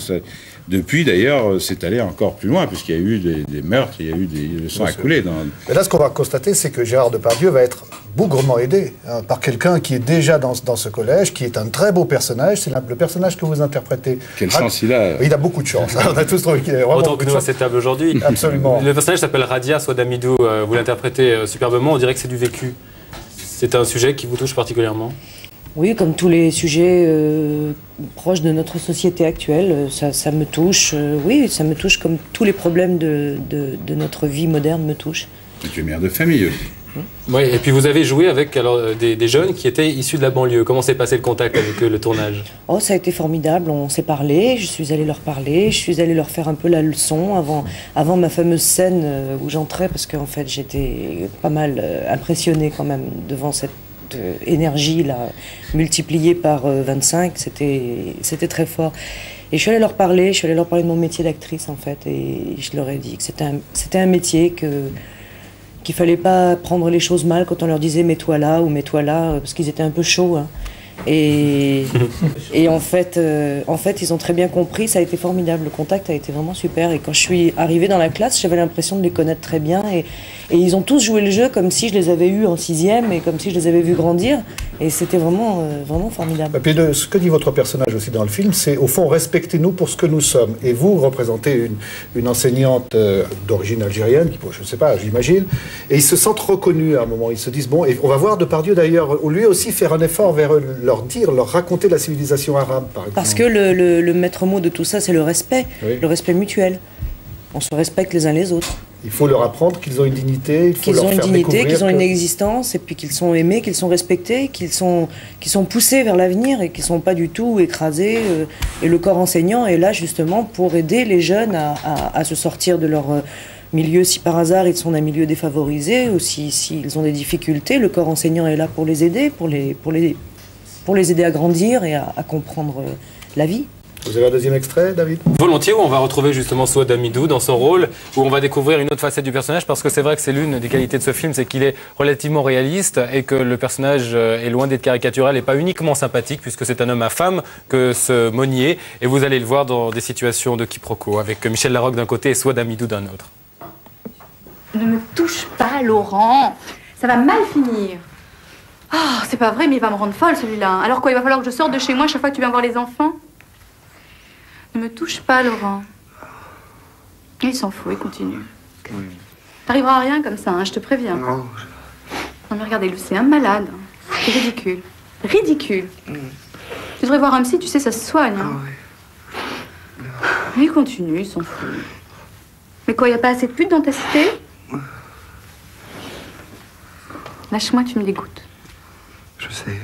depuis d'ailleurs c'est allé encore plus loin, puisqu'il y a eu des meurtres, il y a eu le sang à couler. Mais là, ce qu'on va constater, c'est que Gérard Depardieu va être bougrement aidé par quelqu'un qui est déjà dans ce collège, qui est un très beau personnage. C'est le personnage que vous interprétez. Quelle chance il a. Il a beaucoup de chance. On a tous trouvé qu'il avait vraiment autant que nous à cette table aujourd'hui. Absolument. Le personnage s'appelle Radia Swadamidou. Vous l'interprétez superbement. On dirait que c'est du vécu. C'est un sujet qui vous touche particulièrement? Oui, comme tous les sujets proches de notre société actuelle, ça me touche. Oui, ça me touche comme tous les problèmes de notre vie moderne me touchent. Et tu es mère de famille aussi. Oui, et puis vous avez joué avec des jeunes qui étaient issus de la banlieue. Comment s'est passé le contact avec eux, le tournage? Oh, ça a été formidable, on s'est parlé, je suis allée leur parler, je suis allée leur faire un peu la leçon avant ma fameuse scène où j'entrais, parce qu'en fait j'étais pas mal impressionnée quand même devant cette énergie là, multipliée par 25, c'était très fort. Et je suis allée leur parler de mon métier d'actrice en fait, et je leur ai dit que c'était un métier qu'il fallait pas prendre les choses mal quand on leur disait mets-toi là ou mets-toi là, parce qu'ils étaient un peu chauds. Hein. Et en fait, ils ont très bien compris, ça a été formidable, le contact a été vraiment super. Et quand je suis arrivée dans la classe, j'avais l'impression de les connaître très bien. Et ils ont tous joué le jeu comme si je les avais eus en 6e et comme si je les avais vus grandir. Et c'était vraiment formidable. Et puis ce que dit votre personnage aussi dans le film, c'est au fond respectez-nous pour ce que nous sommes. Et vous représentez une enseignante d'origine algérienne, je ne sais pas, j'imagine, et ils se sentent reconnus à un moment. Ils se disent bon, et on va voir Depardieu d'ailleurs, lui aussi faire un effort vers eux, leur raconter la civilisation arabe, par exemple. Parce que le maître mot de tout ça, c'est le respect, oui. Le respect mutuel. On se respecte les uns les autres. Il faut leur apprendre qu'ils ont une dignité, il faut qu'ils leur ont faire une dignité, découvrir qu'ils ont une existence, et puis qu'ils sont aimés, qu'ils sont respectés, qu'ils sont poussés vers l'avenir et qu'ils ne sont pas du tout écrasés. Et le corps enseignant est là justement pour aider les jeunes à se sortir de leur milieu. Si par hasard ils sont d'un milieu défavorisé ou s'ils ont des difficultés, le corps enseignant est là pour les aider, pour les aider à grandir et à comprendre la vie. Vous avez un deuxième extrait, David? Volontiers, où on va retrouver justement Swadamidou dans son rôle, où on va découvrir une autre facette du personnage, parce que c'est vrai que c'est l'une des qualités de ce film, c'est qu'il est relativement réaliste et que le personnage est loin d'être caricatural et pas uniquement sympathique, puisque c'est un homme à femme que ce Monnier, et vous allez le voir dans des situations de quiproquo, avec Michel Larocque d'un côté et Swadamidou d'un autre. Ne me touche pas, Laurent, ça va mal finir. Oh, c'est pas vrai, mais il va me rendre folle celui-là. Alors quoi, il va falloir que je sorte de chez moi chaque fois que tu viens voir les enfants? Ne me touche pas, Laurent. Il s'en fout, il continue. Oui. T'arriveras à rien comme ça, hein, je te préviens. Non. Non mais regardez-le, c'est un malade. C'est ridicule. Ridicule. Tu devrais voir un psy, tu sais, ça se soigne. Hein. Il continue, il s'en fout. Mais quoi, il n'y a pas assez de putes dans ta cité? Lâche-moi, tu me dégoûtes. Je sais.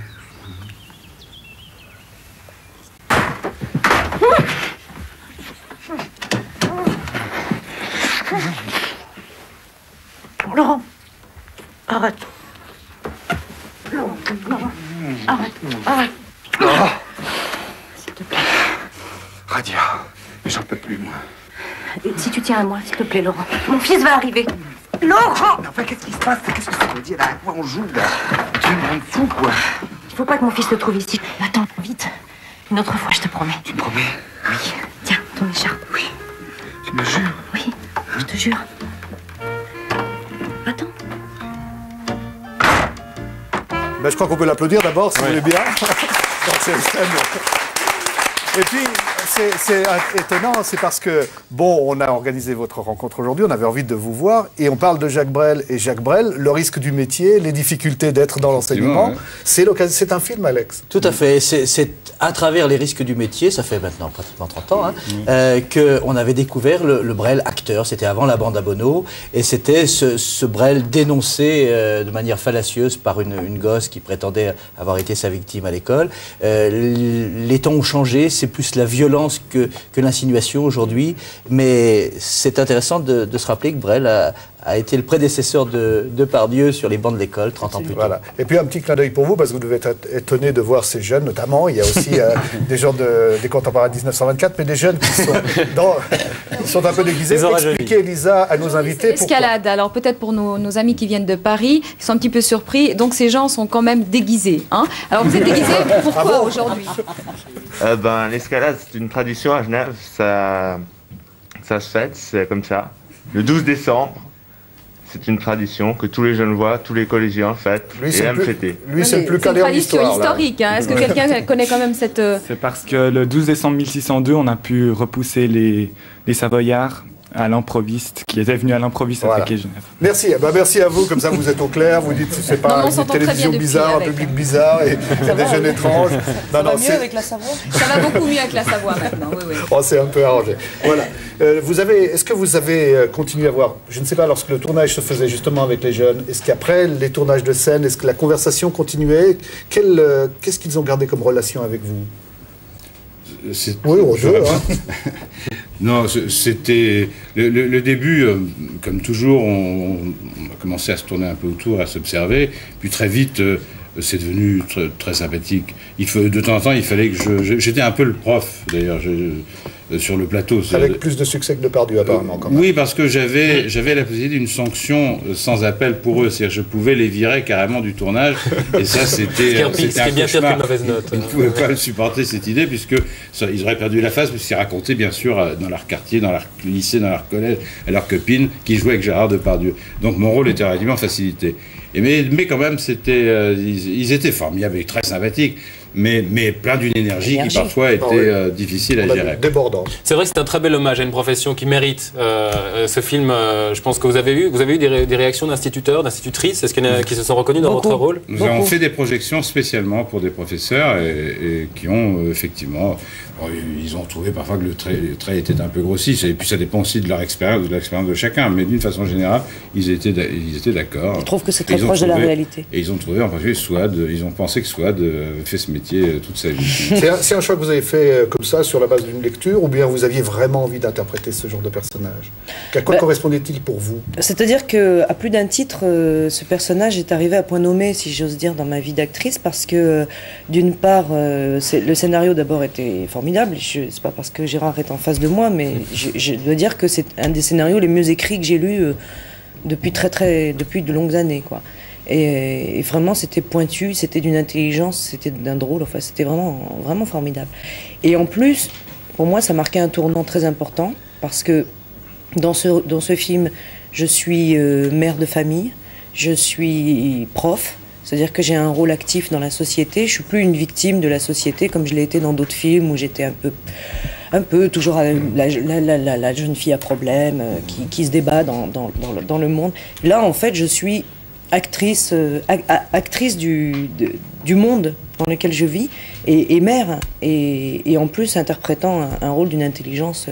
Laurent, arrête. Laurent, arrête, arrête. S'il te plaît. Radia, j'en peux plus, moi. Et si tu tiens à moi, s'il te plaît, Laurent. Mon fils va arriver. Laurent! Mais enfin, qu'est-ce qui se passe? Qu'est-ce que ça veut dire? À quoi on joue, là? Tu me rends fou, quoi. Il faut pas que mon fils te trouve ici. Attends, vite. Une autre fois, je te promets. Tu me promets? Oui. Tiens, ton écharpe. Oui. Tu me jures? Oui, je te jure. Attends. Ben, je crois qu'on peut l'applaudir d'abord, si vous voulez bien. Et puis, c'est étonnant, c'est parce que, bon, on a organisé votre rencontre aujourd'hui, on avait envie de vous voir, et on parle de Jacques Brel. Et Jacques Brel, le risque du métier, les difficultés d'être dans l'enseignement, c'est un film, Alex. Tout à fait. C'est à travers les risques du métier, ça fait maintenant pratiquement 30 ans, qu'on avait découvert le Brel acteur. C'était avant la bande à Bono, et c'était ce Brel dénoncé de manière fallacieuse par une gosse qui prétendait avoir été sa victime à l'école. Les temps ont changé, c'est plus la violence que l'insinuation aujourd'hui, mais c'est intéressant de se rappeler que Brel a été le prédécesseur de Depardieu sur les bancs de l'école 30 ans plus tôt. Voilà. Et puis un petit clin d'œil pour vous, parce que vous devez être étonné de voir ces jeunes, notamment, il y a aussi des gens des contemporains de 1924, mais des jeunes qui sont un peu déguisés. Expliquez, Elisa, à nos invités. Escalade, alors peut-être pour nos amis qui viennent de Paris, ils sont un petit peu surpris, donc ces gens sont quand même déguisés. Hein. Alors vous êtes déguisés, pourquoi aujourd'hui? L'escalade, c'est une tradition à Genève, ça se fête, c'est comme ça. Le 12 décembre, c'est une tradition que tous les jeunes voient, tous les collégiens fêtent et aiment fêter. Lui, c'est le plus calé en histoire. C'est une tradition historique. Hein. Est-ce que quelqu'un connaît quand même cette... C'est parce que le 12 décembre 1602, on a pu repousser les Savoyards à l'improviste, qui était venu à l'improviste attaquer Genève. Merci, merci à vous, comme ça vous êtes au clair, vous dites que c'est pas une télévision bizarre, un public bizarre, et des jeunes étranges. Ça va mieux avec la Savoie? Ça va beaucoup mieux avec la Savoie maintenant, oui. Oh, c'est un peu arrangé. Voilà. Est-ce que vous avez continué à voir, je ne sais pas, lorsque le tournage se faisait justement avec les jeunes, est-ce qu'après les tournages de scène, est-ce que la conversation continuait? Qu'est-ce qu'ils ont gardé comme relation avec vous? Oui, au jeu. Non, c'était le début, comme toujours, on a commencé à se tourner un peu autour, à s'observer, puis très vite, c'est devenu très sympathique. De temps en temps, il fallait que j'étais un peu le prof, d'ailleurs, sur le plateau. Avec plus de succès que Depardieu, apparemment, quand même. Oui, parce que j'avais la possibilité d'une sanction sans appel pour eux. C'est-à-dire, je pouvais les virer carrément du tournage. Et ça, c'était un bien pire qu'une mauvaise note. Ils ne pouvaient pas supporter cette idée, puisqu'ils auraient perdu la face, puisqu'ils racontaient, bien sûr, dans leur quartier, dans leur lycée, dans leur collège, à leurs copines, qui jouaient avec Gérard Depardieu. Donc, mon rôle était relativement facilité. Mais quand même, ils étaient formidables et très sympathiques. Mais plein d'une énergie qui parfois était difficile à gérer. Débordante. C'est vrai que c'est un très bel hommage à une profession qui mérite. Ce film, je pense que vous avez eu des réactions d'instituteurs, d'institutrices, qui se sont reconnus dans votre rôle? Nous avons fait des projections spécialement pour des professeurs et qui ont effectivement... ils ont trouvé parfois que le trait était un peu grossi, et puis ça dépend aussi de leur expérience, de l'expérience de chacun, mais d'une façon générale, ils étaient d'accord. Je trouve que c'est très proche de la réalité. Et ils ont trouvé, en particulier, ils ont pensé que Souad avait fait ce métier toute sa vie. C'est un choix que vous avez fait comme ça, sur la base d'une lecture, ou bien vous aviez vraiment envie d'interpréter ce genre de personnage? À quoi correspondait-il pour vous? C'est-à-dire qu'à plus d'un titre, ce personnage est arrivé à point nommé, si j'ose dire, dans ma vie d'actrice, parce que, d'une part, le scénario d'abord était formidable. C'est pas parce que Gérard est en face de moi, mais je dois dire que c'est un des scénarios les mieux écrits que j'ai lus depuis de longues années, quoi. Et vraiment, c'était pointu, c'était d'une intelligence, c'était d'un drôle. Enfin, c'était vraiment, vraiment formidable. Et en plus, pour moi, ça marquait un tournant très important parce que dans ce film, je suis mère de famille, je suis prof. C'est-à-dire que j'ai un rôle actif dans la société. Je suis plus une victime de la société comme je l'ai été dans d'autres films où j'étais un peu toujours la jeune fille à problème qui se débat dans le monde. Là, en fait, je suis actrice du monde dans lequel je vis et mère et en plus interprétant un rôle d'une intelligence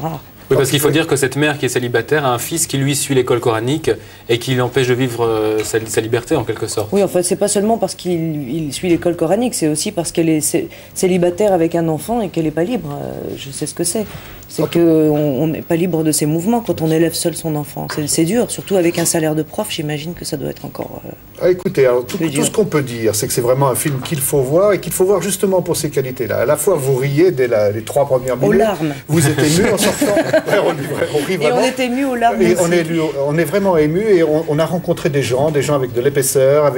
rare. Oui, parce qu'il faut dire que cette mère qui est célibataire a un fils qui, lui, suit l'école coranique et qui l'empêche de vivre sa liberté, en quelque sorte. Oui, en fait, c'est pas seulement parce qu'il suit l'école coranique, c'est aussi parce qu'elle est célibataire avec un enfant et qu'elle n'est pas libre. Je sais ce que c'est. C'est qu'on n'est pas libre de ses mouvements quand on élève seul son enfant. C'est dur, surtout avec un salaire de prof, j'imagine que ça doit être encore... écoutez, alors, tout ce qu'on peut dire, c'est que c'est vraiment un film qu'il faut voir et qu'il faut voir justement pour ces qualités-là. À la fois, vous riez dès les 3 premières minutes. Aux larmes. Vous êtes ému en sortant. On rit vraiment. Et on est ému aux larmes. Et on est vraiment ému et on a rencontré des gens avec de l'épaisseur,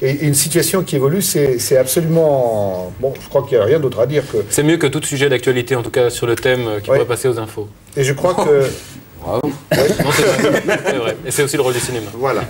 et une situation qui évolue, c'est absolument... Bon, je crois qu'il n'y a rien d'autre à dire que... C'est mieux que tout sujet d'actualité, en tout cas sur le thème qui pourrait passer aux infos. Et je crois que... Bravo. Ouais. Non, c'est vrai. Et c'est aussi le rôle du cinéma. Voilà.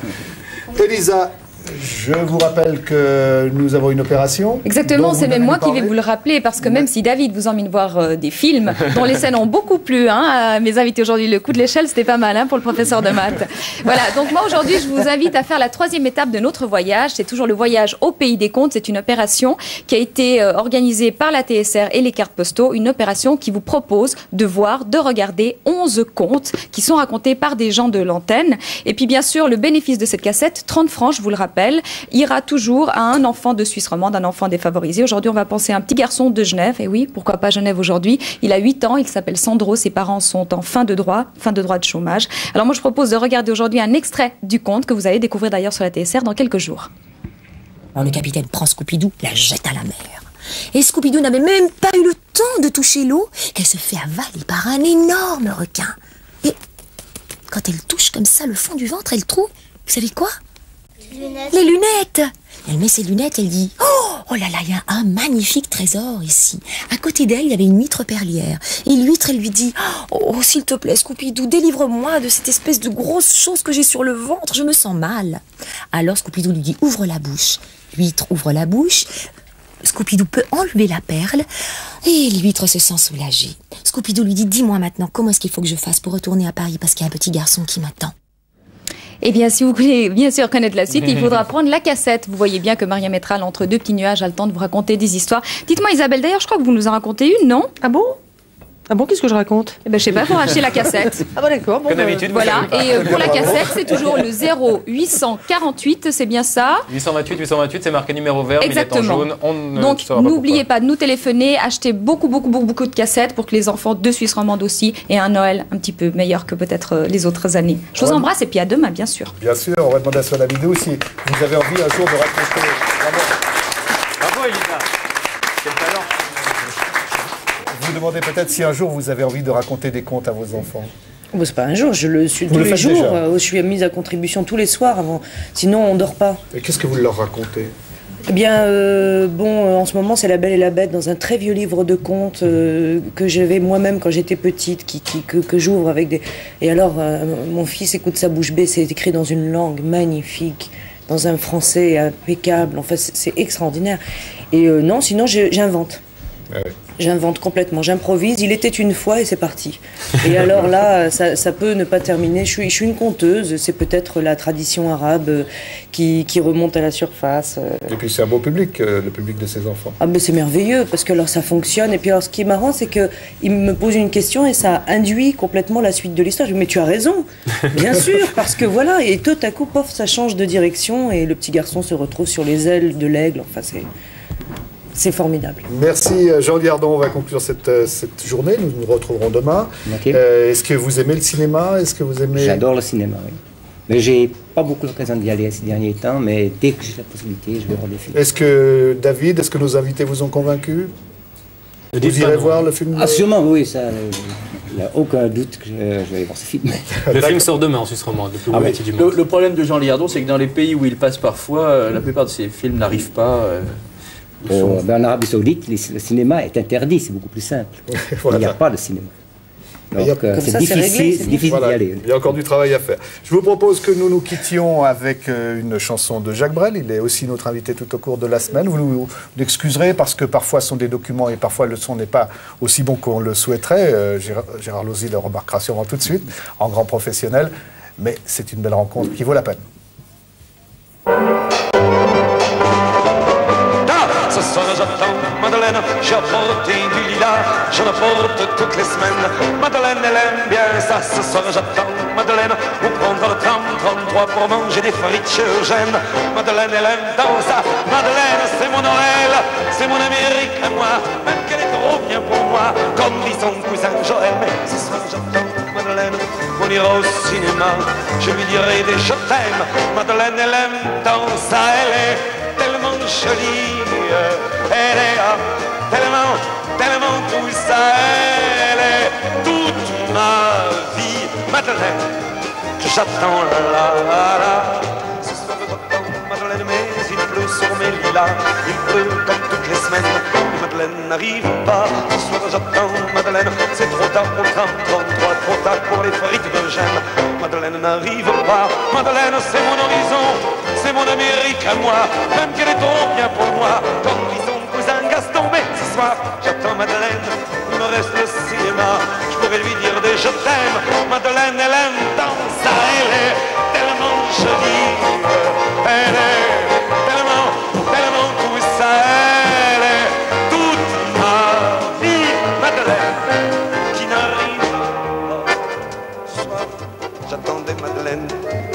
Elisa, Je vous rappelle que nous avons une opération. Exactement, c'est même moi qui vais vous le rappeler, parce que même si David vous emmène voir des films dont les scènes ont beaucoup plu à mes invités aujourd'hui, le coup de l'échelle, c'était pas mal pour le professeur de maths. Voilà, donc moi aujourd'hui, je vous invite à faire la 3e étape de notre voyage. C'est toujours le voyage au pays des contes. C'est une opération qui a été organisée par la TSR et les cartes postaux, une opération qui vous propose de regarder 11 contes qui sont racontés par des gens de l'antenne. Et puis bien sûr, le bénéfice de cette cassette, 30 francs, je vous le rappelle, ira toujours à un enfant de Suisse romande, un enfant défavorisé. Aujourd'hui, on va penser à un petit garçon de Genève. Et oui, pourquoi pas Genève aujourd'hui? Il a 8 ans, il s'appelle Sandro, ses parents sont en fin de droit de chômage. Alors moi, je propose de regarder aujourd'hui un extrait du conte que vous allez découvrir d'ailleurs sur la TSR dans quelques jours. Alors le capitaine prend Scooby-Doo, la jette à la mer. Et Scooby-Doo n'avait même pas eu le temps de toucher l'eau qu'elle se fait avaler par un énorme requin. Et quand elle touche comme ça le fond du ventre, elle trouve, vous savez quoi? Les lunettes. Elle met ses lunettes, elle dit oh là là, il y a un magnifique trésor ici. À côté d'elle, il y avait une huître perlière. Et l'huître, elle lui dit oh, s'il te plaît, Scooby-Doo, délivre-moi de cette espèce de grosse chose que j'ai sur le ventre, je me sens mal. Alors Scooby-Doo lui dit ouvre la bouche. L'huître ouvre la bouche. Scooby-Doo peut enlever la perle et l'huître se sent soulagée. Scooby-Doo lui dit dis-moi maintenant, comment est-ce qu'il faut que je fasse pour retourner à Paris parce qu'il y a un petit garçon qui m'attend. Eh bien, si vous voulez bien sûr connaître la suite, il faudra prendre la cassette. Vous voyez bien que Maria Métral, entre deux petits nuages, a le temps de vous raconter des histoires. Dites-moi Isabelle, d'ailleurs, je crois que vous nous en racontez une, non? Ah bon? Ah bon, qu'est-ce que je raconte? Eh ben, je sais pas, il faut racheter la cassette. Ah bon, d'accord. Bon, comme d'habitude, voilà, et pour la cassette, c'est toujours le 0848, c'est bien ça? 828, c'est marqué numéro vert, exactement. Mais jaune. Donc, n'oubliez pas de nous téléphoner, achetez beaucoup de cassettes pour que les enfants de Suisse romande aussi aient un Noël un petit peu meilleur que peut-être les autres années. Je vous embrasse et puis à demain, bien sûr. Bien sûr, on va demander sur la vidéo si vous avez envie un jour de raconter. Bravo Elisa, quel talent. Vous demandez peut-être si un jour vous avez envie de raconter des contes à vos enfants. Bon, c'est pas un jour, je le suis tous les jours. Je suis mise à contribution tous les soirs, sinon on dort pas. Et qu'est-ce que vous leur racontez? Eh bien, en ce moment, c'est La Belle et la Bête, dans un très vieux livre de contes que j'avais moi-même quand j'étais petite, que j'ouvre avec des... Et alors, mon fils écoute sa bouche bée, c'est écrit dans une langue magnifique, dans un français impeccable, enfin, c'est extraordinaire. Et non, sinon, j'invente. Ah oui. J'invente complètement, j'improvise. Il était une fois et c'est parti. Et alors là, ça peut ne pas terminer. Je suis une conteuse. C'est peut-être la tradition arabe qui remonte à la surface. Et puis c'est un beau public, le public de ces enfants. Ah ben c'est merveilleux parce que alors ça fonctionne. Et puis alors ce qui est marrant, c'est que il me pose une question et ça induit complètement la suite de l'histoire. Je dis mais tu as raison, bien sûr, parce que voilà. Et tout à coup, pof, ça change de direction et le petit garçon se retrouve sur les ailes de l'aigle. Enfin c'est formidable. Merci Jean Liardon, on va conclure cette journée, nous nous retrouverons demain. Okay. Est-ce que vous aimez le cinéma? Est-ce que vous aimez... J'adore le cinéma, oui. Mais j'ai pas beaucoup l'occasion d'y aller ces derniers temps, mais dès que j'ai la possibilité, je vais voir des films. Est-ce que David, est-ce que nos invités vous ont convaincu? Vous irez voir le film? Ah sûrement, oui, ça, il n'y a aucun doute que je vais aller voir ce film. Le film sort demain en Suisse romande, le plus beau métier du monde. Le problème de Jean Liardon, c'est que dans les pays où il passe parfois, la plupart de ses films n'arrivent pas... En Arabie Saoudite, le cinéma est interdit, c'est beaucoup plus simple. Voilà. Il n'y a pas de cinéma. Donc c'est difficile d'y aller. Il y a encore du travail à faire. Je vous propose que nous nous quittions avec une chanson de Jacques Brel. Il est aussi notre invité tout au cours de la semaine. Vous nous excuserez parce que parfois ce sont des documents et parfois le son n'est pas aussi bon qu'on le souhaiterait. Gérard Lauzy le remarquera sûrement tout de suite, en grand professionnel. Mais c'est une belle rencontre qui vaut la peine. Ce soir j'attends Madeleine, j'ai apporté du lilas, j'en apporte toutes les semaines. Madeleine elle aime bien ça, ce soir j'attends Madeleine, on prendra le tram 33 pour manger des frites chez Eugène. Madeleine elle aime dans ça, Madeleine c'est mon Noël, c'est mon Amérique à moi, même qu'elle est trop bien pour moi, comme dit son cousin Joël. Mais ce soir j'attends Madeleine, on ira au cinéma, je lui dirai des je t'aime. Madeleine elle aime dans ça, elle est tellement jolie. Elle est tellement tout ça, elle est toute ma vie, Madeleine, que j'attends là. Ce soir j'attends Madeleine, mais il pleut sur mes lilas, il pleut comme toutes les semaines, et Madeleine n'arrive pas. Ce soir j'attends Madeleine, c'est trop tard pour le tram 33, trop tard pour les frites de Gênes. Madeleine n'arrive pas, Madeleine c'est mon horizon. c'est mon Amérique à moi, même qu'elle est trop bien pour moi, comme dit son cousin Gaston. Mais ce soir, j'attends Madeleine, il me reste le cinéma, je pourrais lui dire des je t'aime. Madeleine, elle aime dans ça, elle est tellement jolie, elle est tellement, tellement tout ça, elle est toute ma vie. Madeleine, qui n'arrive pas. Ce soir, j'attendais Madeleine,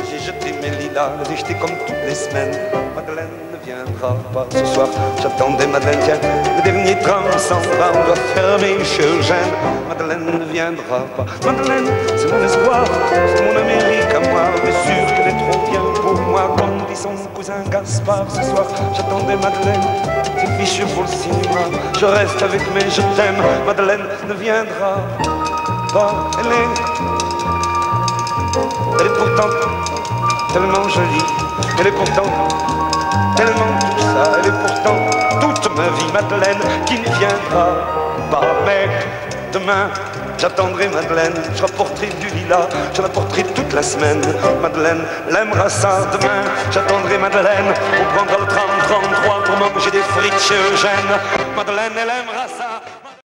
j'ai jeté mes lilas, j'ai jeté comme toutes les semaines. Madeleine ne viendra pas ce soir, j'attendais Madeleine, tiens, le dernier train s'en va, on doit fermer chez Eugène. Madeleine ne viendra pas. Madeleine, c'est mon espoir, c'est mon Amérique à moi, mais sûr qu'elle est trop bien pour moi, comme dit son cousin Gaspard. Ce soir, j'attendais Madeleine, c'est fichu pour le cinéma, je reste avec mes je t'aime. Madeleine ne viendra pas, elle est pourtant tellement jolie, elle est pourtant tellement tout ça, elle est pourtant toute ma vie. Madeleine qui ne viendra pas, mais demain j'attendrai Madeleine, je rapporterai du lilas, je rapporterai toute la semaine. Madeleine l'aimera ça. Demain j'attendrai Madeleine, on prendra le tram 33 pour manger des frites chez Eugène. Madeleine elle aimera ça.